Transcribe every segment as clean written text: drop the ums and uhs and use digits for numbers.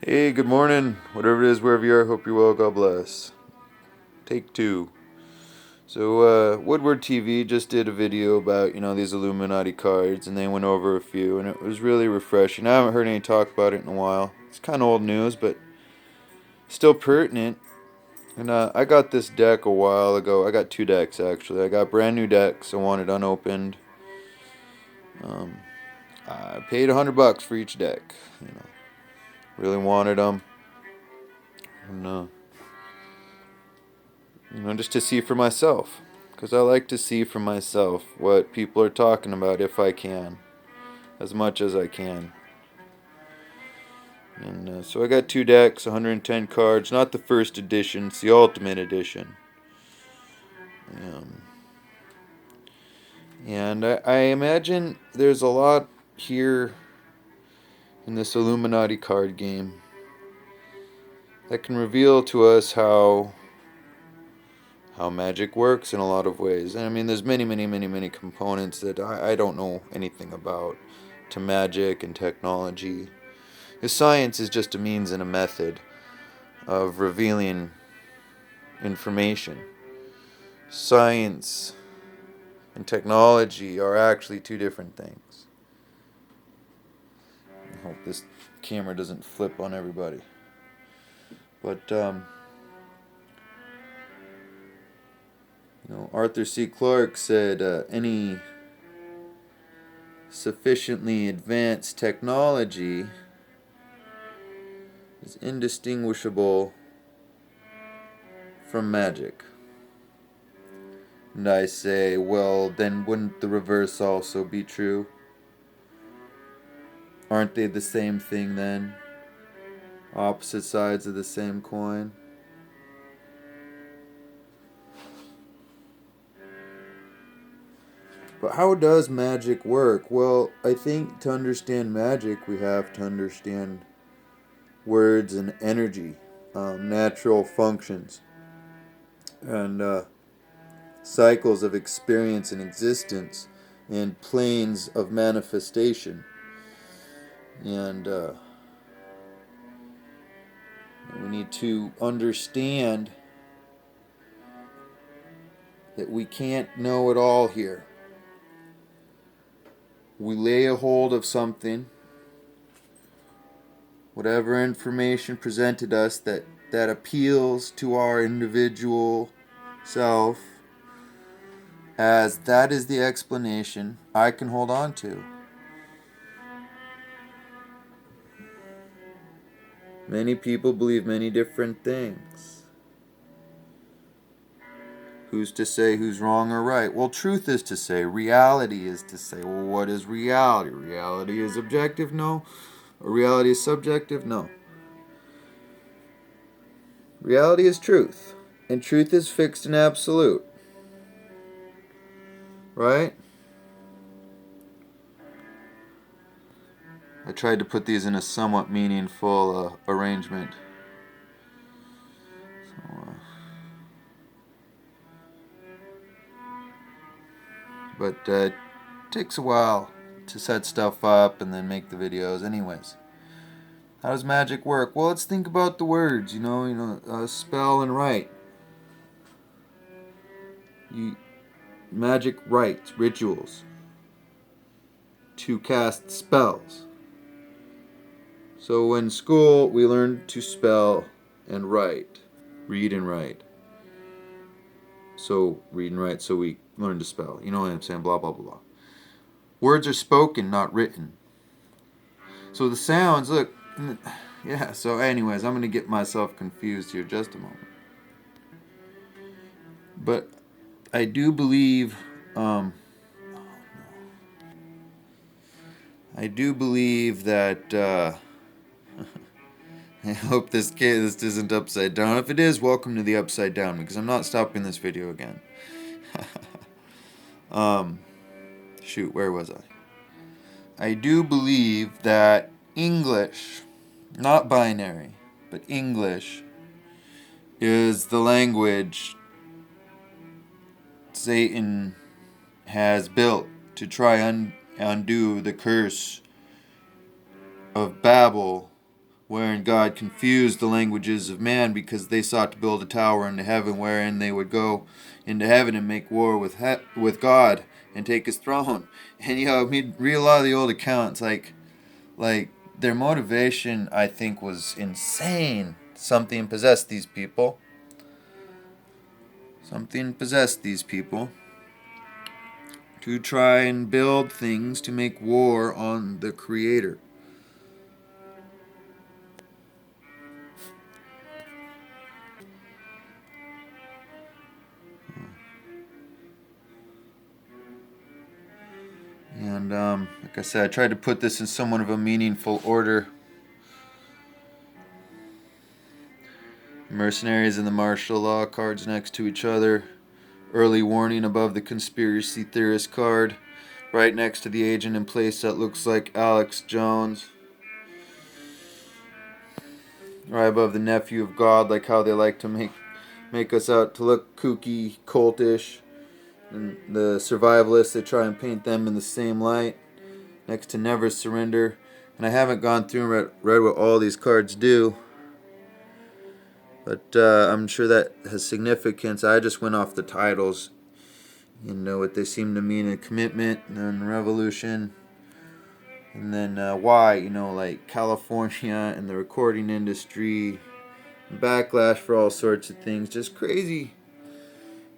Hey, good morning. Whatever it is, wherever you are, hope you're well. God bless. Take two. So, Woodward TV just did a video about, these Illuminati cards, and they went over a few, and it was really refreshing. I haven't heard any talk about it in a while. It's kind of old news, but still pertinent. And I got this deck a while ago. I got two decks, actually. I got brand new decks. I wanted unopened. Um, I paid $100 for each deck. Really wanted them. And, just to see for myself. Because I like to see for myself what people are talking about if I can, as much as I can. And so I got two decks, 110 cards, not the first edition, it's the Ultimate Edition. Um, and I imagine there's a lot here in this Illuminati card game that can reveal to us how magic works in a lot of ways. And I mean, there's many components that I don't know anything about to magic and technology. Because science is just a means and a method of revealing information. Science and technology are actually two different things. I hope this camera doesn't flip on everybody. But, Arthur C. Clarke said any sufficiently advanced technology is indistinguishable from magic. And I say, well, then wouldn't the reverse also be true? Aren't they the same thing then? Opposite sides of the same coin? But how does magic work? Well, I think to understand magic, we have to understand words and energy, natural functions, and cycles of experience and existence, and planes of manifestation. And we need to understand that we can't know it all here. We lay a hold of something, whatever information presented us that appeals to our individual self, as that is the explanation I can hold on to. Many people believe many different things. Who's to say who's wrong or right? Well, truth is to say, reality is to say. Well, what is reality? Reality is objective? No. Or reality is subjective? No. Reality is truth. And truth is fixed and absolute. Right? I tried to put these in a somewhat meaningful arrangement. But it takes a while to set stuff up and then make the videos. Anyways, how does magic work? Well, let's think about the words. Spell and write. Magic rites, rituals. To cast spells. So in school, we learn to spell and write, read and write. So read and write, so we learn to spell. You know what I'm saying? Blah, blah, blah, blah. Words are spoken, not written. So the sounds, look, yeah, so anyways, I'm going to get myself confused here just a moment. But I do believe, that, I hope this isn't upside down. If it is, welcome to the upside down, because I'm not stopping this video again. Shoot, where was I? I do believe that English, not binary, but English, is the language Satan has built to try undo the curse of Babel wherein God confused the languages of man because they sought to build a tower into heaven wherein they would go into heaven and make war with God and take his throne. And read a lot of the old accounts, like their motivation, I think, was insane. Something possessed these people. Something possessed these people to try and build things to make war on the Creator. And like I said, I tried to put this in somewhat of a meaningful order. Mercenaries and the martial law cards next to each other. Early warning above the conspiracy theorist card. Right next to the agent in place that looks like Alex Jones. Right above the nephew of God, like how they like to make us out to look kooky, cultish. And the survivalists, they try and paint them in the same light. Next to Never Surrender. And I haven't gone through and read what all these cards do. But I'm sure that has significance. I just went off the titles. You know what they seem to mean in commitment and revolution. And then why, like California and the recording industry. Backlash for all sorts of things. Just crazy.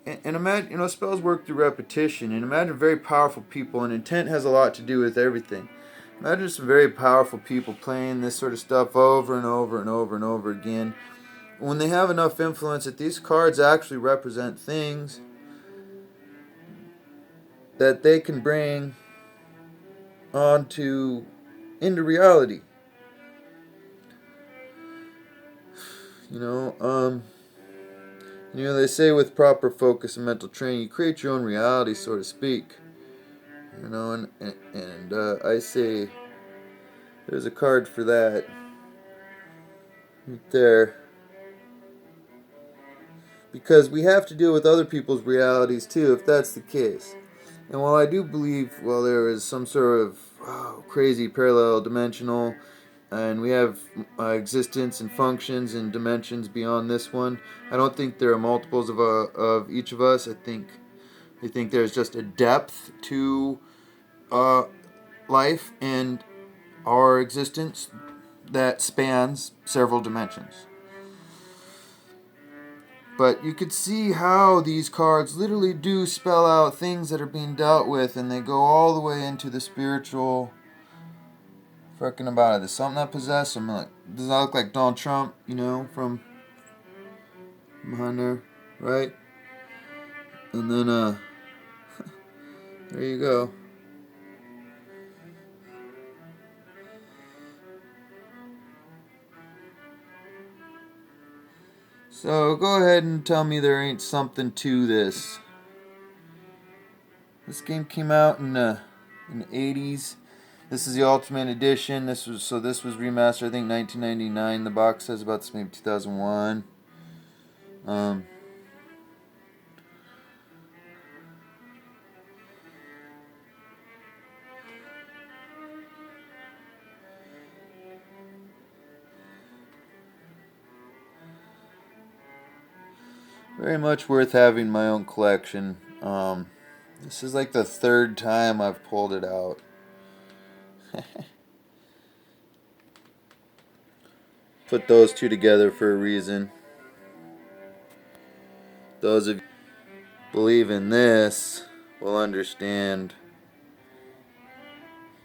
And imagine, spells work through repetition. And imagine very powerful people. And intent has a lot to do with everything. Imagine some very powerful people playing this sort of stuff over and over and over and over again. When they have enough influence that these cards actually represent things that they can bring into reality. They say with proper focus and mental training, you create your own reality, so to speak. And I say there's a card for that right there. Because we have to deal with other people's realities too, if that's the case. And while I do believe, there is some sort of crazy parallel dimensional, and we have existence and functions and dimensions beyond this one, I don't think there are multiples of each of us. I think there's just a depth to life and our existence that spans several dimensions. But you could see how these cards literally do spell out things that are being dealt with, and they go all the way into the spiritual freaking about it. There's something that possesses them. Like, does that look like Donald Trump, from behind there, right? And then, there you go. So go ahead and tell me there ain't something to this. This game came out in the 80s. This is the Ultimate Edition. This was remastered, I think, 1999. The box says about this maybe 2001. Very much worth having my own collection. This is like the third time I've pulled it out. Put those two together for a reason. Those of you who believe in this will understand.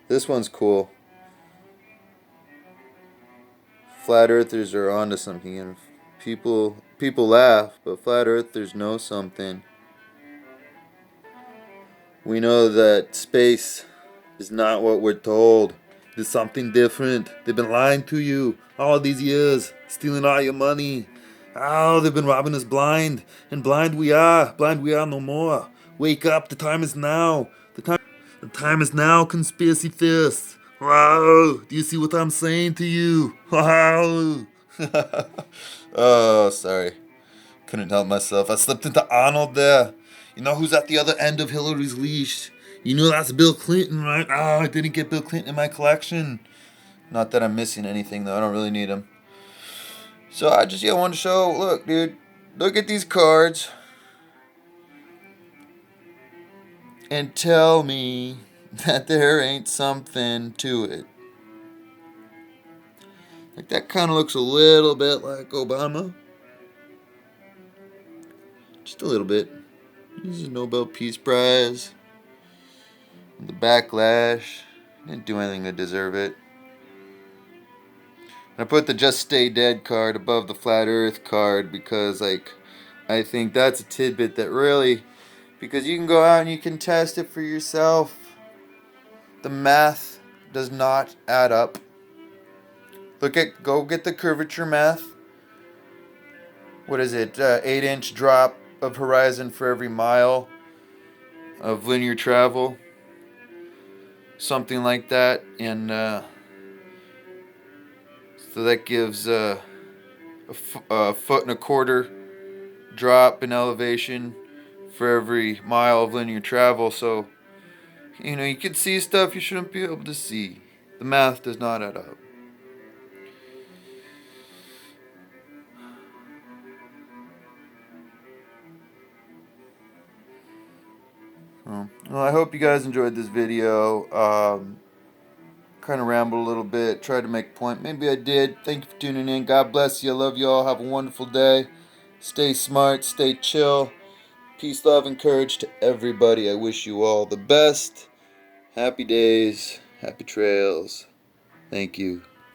This one's cool. Flat earthers are onto something, and people laugh, but flat earthers know something. We know that space is not what we're told. There's something different. They've been lying to you all these years, stealing all your money. Oh, they've been robbing us blind, and blind we are no more. Wake up, the time is now. The time is now, conspiracy theorists. Wow, do you see what I'm saying to you? Wow. Oh, sorry. Couldn't help myself. I slipped into Arnold there. You know who's at the other end of Hillary's leash? You know that's Bill Clinton, right? Oh, I didn't get Bill Clinton in my collection. Not that I'm missing anything, though. I don't really need them. So I just, yeah, wanted to show, look, dude, look at these cards and tell me that there ain't something to it. Like, that kind of looks a little bit like Obama. Just a little bit. This is a Nobel Peace Prize. The backlash. Didn't do anything to deserve it. I put the Just Stay Dead card above the Flat Earth card because, like, I think that's a tidbit that really, because you can go out and you can test it for yourself. The math does not add up. Go get the curvature math. What is it? 8-inch drop of horizon for every mile of linear travel. Something like that. And so that gives a foot and a quarter drop in elevation for every mile of linear travel. So, you could see stuff you shouldn't be able to see. The math does not add up. Well, I hope you guys enjoyed this video. Kind of rambled a little bit, tried to make a point. Maybe I did. Thank you for tuning in. God bless you. I love you all. Have a wonderful day. Stay smart. Stay chill. Peace, love, and courage to everybody. I wish you all the best. Happy days. Happy trails. Thank you.